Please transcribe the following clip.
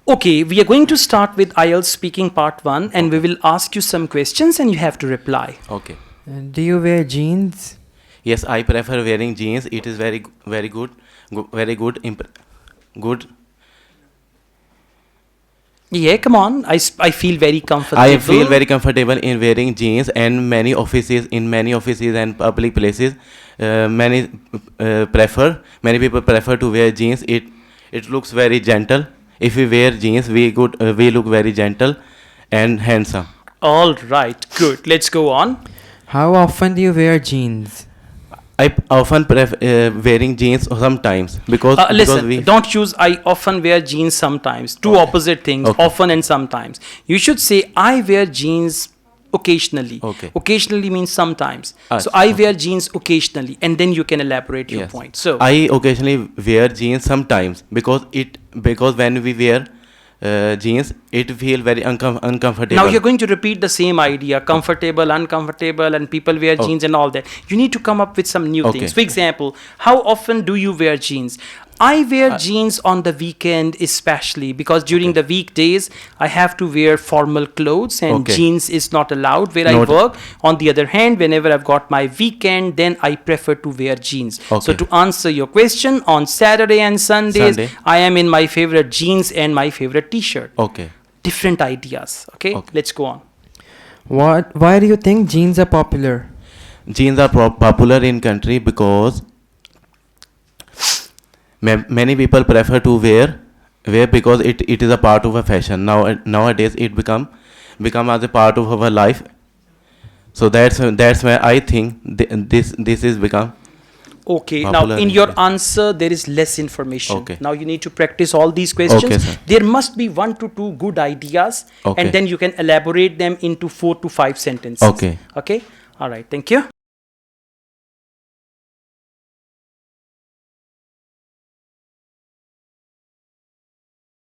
Okay, we are going to start with IELTS speaking part 1 and we will ask you some questions and you have to reply. Okay. Do you wear jeans? Yes, I prefer wearing jeans. It is very good, very good, good. Yeah, come on. I feel very comfortable. I feel very comfortable in wearing jeans, and many offices and public places, many people prefer to wear jeans. It looks very gentle. If we wear jeans, we look very gentle and handsome. All right, good. Let's go on. How often do you wear jeans? I often prefer wearing jeans sometimes because listen, don't choose I often wear jeans sometimes. Two opposite things, Okay. often and sometimes. You should say I wear jeans occasionally. Okay. Occasionally means sometimes. Ah, So I okay. wear jeans occasionally and then you can elaborate your Yes. point. So I occasionally wear jeans sometimes because when we wear jeans, it feel very uncomfortable. now you're going to repeat the same idea, comfortable, uncomfortable, and people wear jeans and all that. You need to come up with some new Okay. things. For example, how often do you wear jeans? I wear jeans on the weekend especially because during the weekdays I have to wear formal clothes and Okay. jeans is not allowed where I Not- work. On the other hand, whenever I've got my weekend, then I prefer to wear jeans. So Okay. to answer your question, on Saturday and Sundays, Sunday. I am in my favorite jeans and my favorite t-shirt. Okay. Different ideas. Okay, Okay. let's go on. Why do you think jeans are popular? Jeans are popular in country because many people prefer to wear because it is a part of a fashion. Nowadays it become as a part of our life. So that's why I think this is become Okay, now popular in in your India. answer there is less information. Okay. Now you need to practice all these questions. Okay, sir. There must be 1 to 2 good ideas Okay. and then you can elaborate them into 4 to 5 sentences. Okay. Okay, all right, thank you.